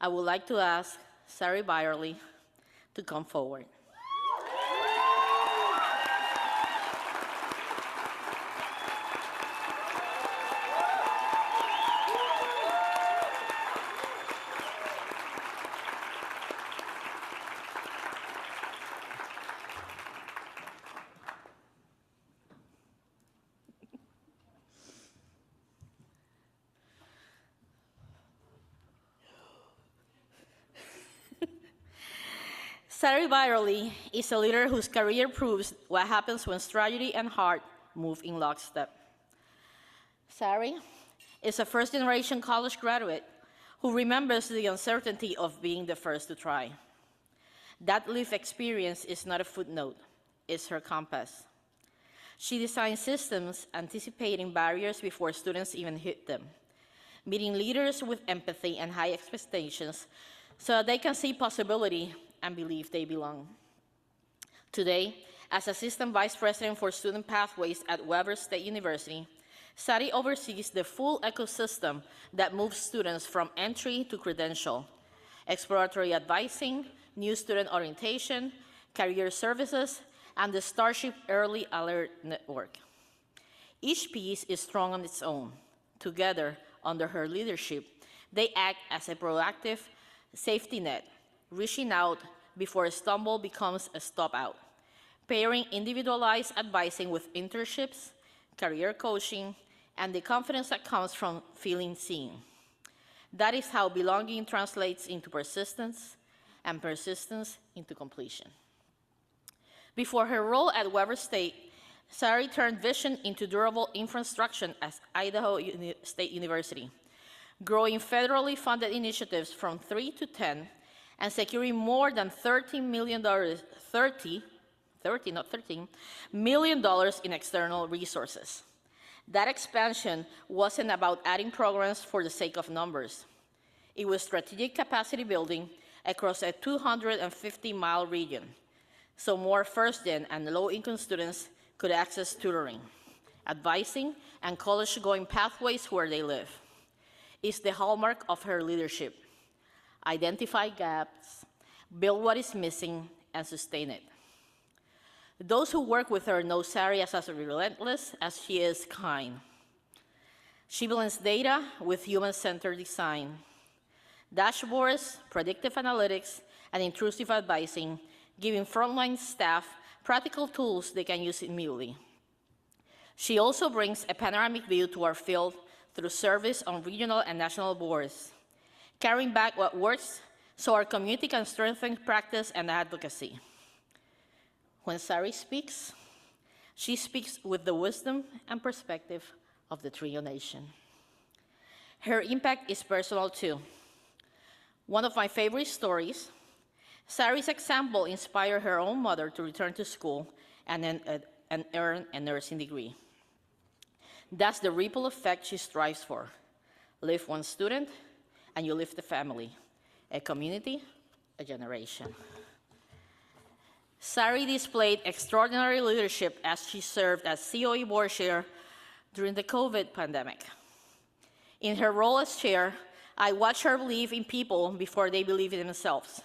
I would like to ask Sari Byerly to come forward. Sari Byerly is a leader whose career proves what happens when strategy and heart move in lockstep. Sari is a first-generation college graduate who remembers the uncertainty of being the first to try. That lived experience is not a footnote, it's her compass. She designs systems anticipating barriers before students even hit them, meeting leaders with empathy and high expectations so that they can see possibility and believe they belong. Today, as Assistant Vice President for Student Pathways at Idaho State University, Sari oversees the full ecosystem that moves students from entry to credential, exploratory advising, new student orientation, career services, and the Starship Early Alert Network. Each piece is strong on its own. Together, under her leadership, they act as a proactive safety net, reaching out before a stumble becomes a stop out, pairing individualized advising with internships, career coaching, and the confidence that comes from feeling seen. That is how belonging translates into persistence, and persistence into completion. Before her role at Idaho State, Sari turned vision into durable infrastructure at Idaho State University, growing federally funded initiatives from 3 to 10, and securing more than $30 million, $13 million in external resources. That expansion wasn't about adding programs for the sake of numbers. It was strategic capacity building across a 250-mile region, so more first-gen and low-income students could access tutoring, advising, and college-going pathways where they live. It's the hallmark of her leadership. Identify gaps, build what is missing, and sustain it. Those who work with her know Sari as relentless as she is kind. She blends data with human-centered design. Dashboards, predictive analytics, and intrusive advising, giving frontline staff practical tools they can use immediately. She also brings a panoramic view to our field through service on regional and national boards, carrying back what works so our community can strengthen practice and advocacy. When Sari speaks, she speaks with the wisdom and perspective of the Trio Nation. Her impact is personal too. One of my favorite stories, Sari's example inspired her own mother to return to school and earn a nursing degree. That's the ripple effect she strives for. Lift one student, and you lift the family, a community, a generation. Sari displayed extraordinary leadership as she served as COE board chair during the COVID pandemic. In her role as chair, I watched her believe in people before they believe in themselves.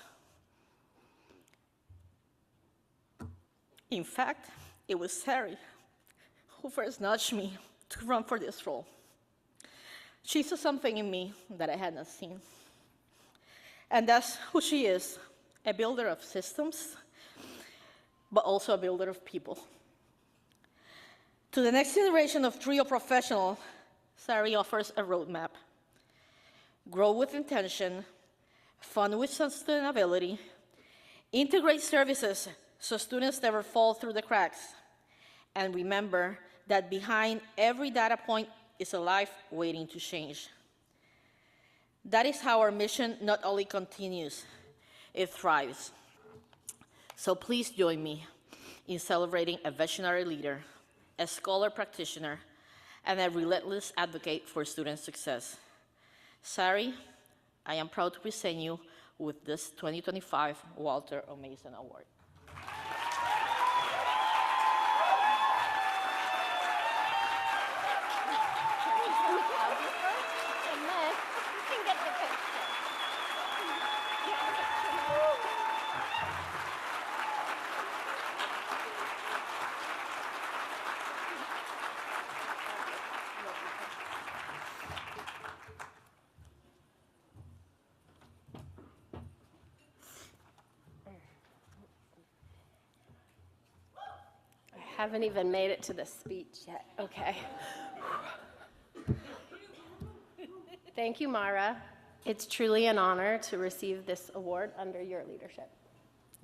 In fact, it was Sari who first nudged me to run for this role. She saw something in me that I had not seen. And that's who she is, a builder of systems, but also a builder of people. To the next generation of Trio professionals, Sari offers a roadmap. Grow with intention, fund with sustainability, integrate services so students never fall through the cracks, and remember that behind every data point is a life waiting to change. That is how our mission not only continues, it thrives. So please join me in celebrating a visionary leader, a scholar-practitioner, and a relentless advocate for student success. Sari, I am proud to present you with this 2025 Walter O. Mason Award. Haven't even made it to the speech yet. Okay. Thank you, Mara. It's truly an honor to receive this award under your leadership.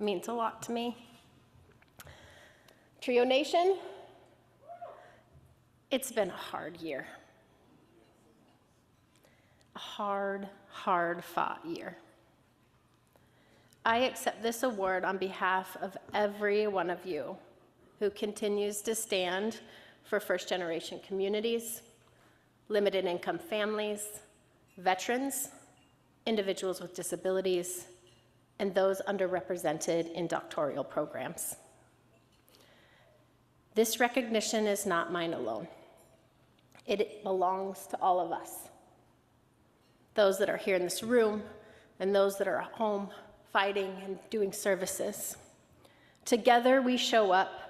It means a lot to me. Trio Nation, it's been a hard year. A hard, hard-fought year. I accept this award on behalf of every one of you who continues to stand for first-generation communities, limited income families, veterans, individuals with disabilities, and those underrepresented in doctoral programs. This recognition is not mine alone. It belongs to all of us. Those that are here in this room and those that are at home fighting and doing services. Together we show up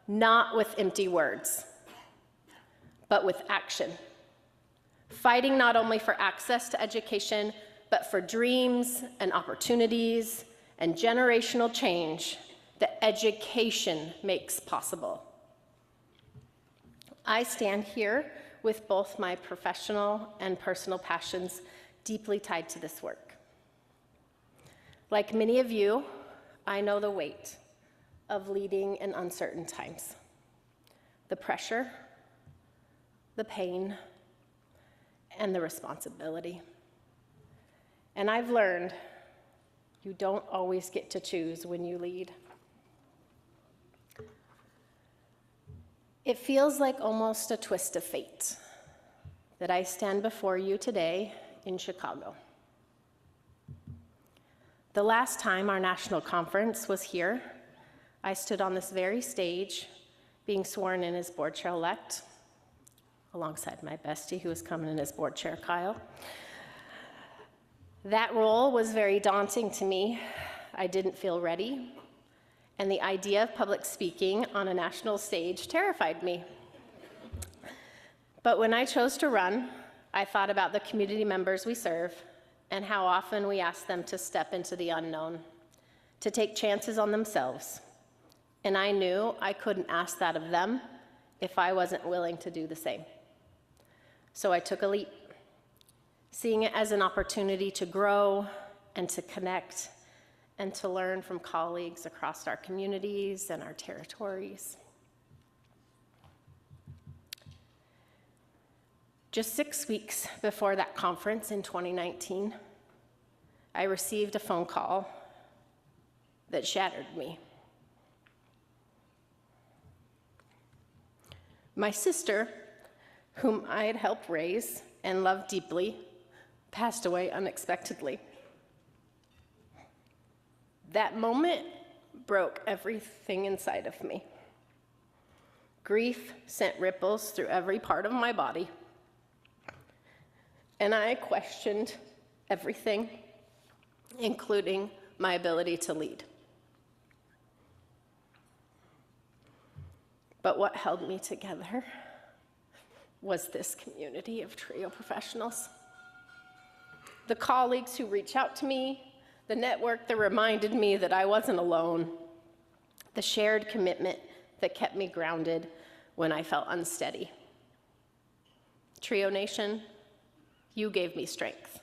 not with empty words, but with action. Fighting not only for access to education, but for dreams and opportunities and generational change that education makes possible. I stand here with both my professional and personal passions deeply tied to this work. Like many of you, I know the weight of leading in uncertain times. The pressure, the pain, and the responsibility. And I've learned you don't always get to choose when you lead. It feels like almost a twist of fate that I stand before you today in Chicago. The last time our national conference was here, I stood on this very stage being sworn in as board chair-elect, alongside my bestie who was coming in as board chair, Kyle. That role was very daunting to me. I didn't feel ready, and the idea of public speaking on a national stage terrified me. But when I chose to run, I thought about the community members we serve and how often we ask them to step into the unknown, to take chances on themselves. And I knew I couldn't ask that of them if I wasn't willing to do the same. So I took a leap, seeing it as an opportunity to grow and to connect and to learn from colleagues across our communities and our territories. Just 6 weeks before that conference in 2019, I received a phone call that shattered me. My sister, whom I had helped raise and loved deeply, passed away unexpectedly. That moment broke everything inside of me. Grief sent ripples through every part of my body, and I questioned everything, including my ability to lead. But what held me together was this community of TRIO professionals. The colleagues who reached out to me, the network that reminded me that I wasn't alone, the shared commitment that kept me grounded when I felt unsteady. TRIO Nation, you gave me strength.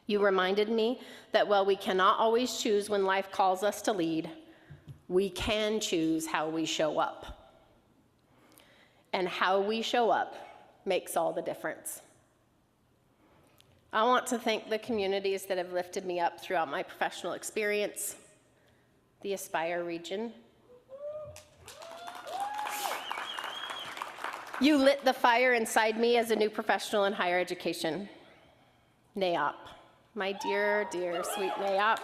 You reminded me that while we cannot always choose when life calls us to lead, we can choose how we show up. And how we show up makes all the difference. I want to thank the communities that have lifted me up throughout my professional experience, the Aspire region. You lit the fire inside me as a new professional in higher education. NAOP, my dear, dear, sweet NAOP,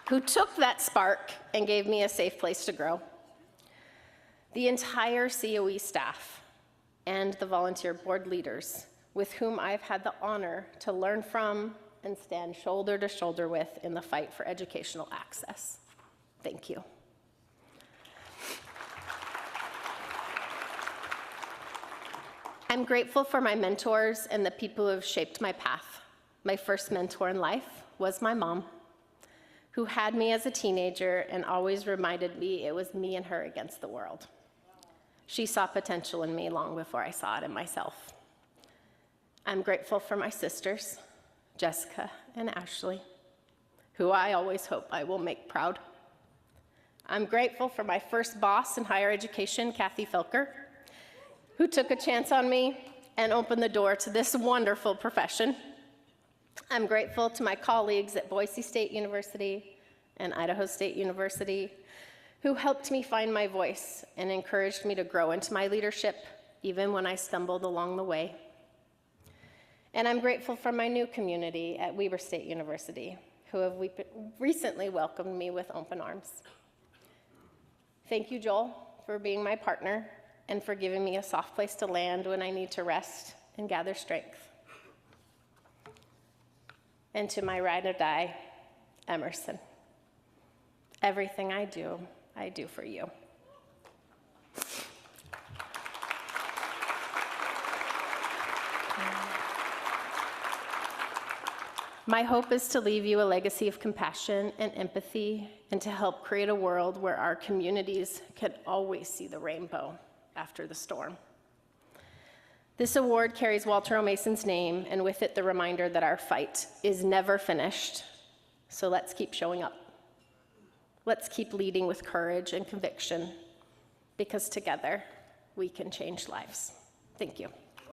who took that spark and gave me a safe place to grow. The entire COE staff and the volunteer board leaders with whom I've had the honor to learn from and stand shoulder to shoulder with in the fight for educational access. Thank you. I'm grateful for my mentors and the people who have shaped my path. My first mentor in life was my mom, who had me as a teenager and always reminded me it was me and her against the world. She saw potential in me long before I saw it in myself. I'm grateful for my sisters, Jessica and Ashley, who I always hope I will make proud. I'm grateful for my first boss in higher education, Kathy Felker, who took a chance on me and opened the door to this wonderful profession. I'm grateful to my colleagues at Boise State University and Idaho State University, who helped me find my voice and encouraged me to grow into my leadership, even when I stumbled along the way. And I'm grateful for my new community at Weber State University, who have recently welcomed me with open arms. Thank you, Joel, for being my partner and for giving me a soft place to land when I need to rest and gather strength. And to my ride or die, Emerson, everything I do for you. My hope is to leave you a legacy of compassion and empathy and to help create a world where our communities can always see the rainbow after the storm. This award carries Walter O. Mason's name, and with it the reminder that our fight is never finished. So let's keep showing up. Let's keep leading with courage and conviction, because together we can change lives. Thank you.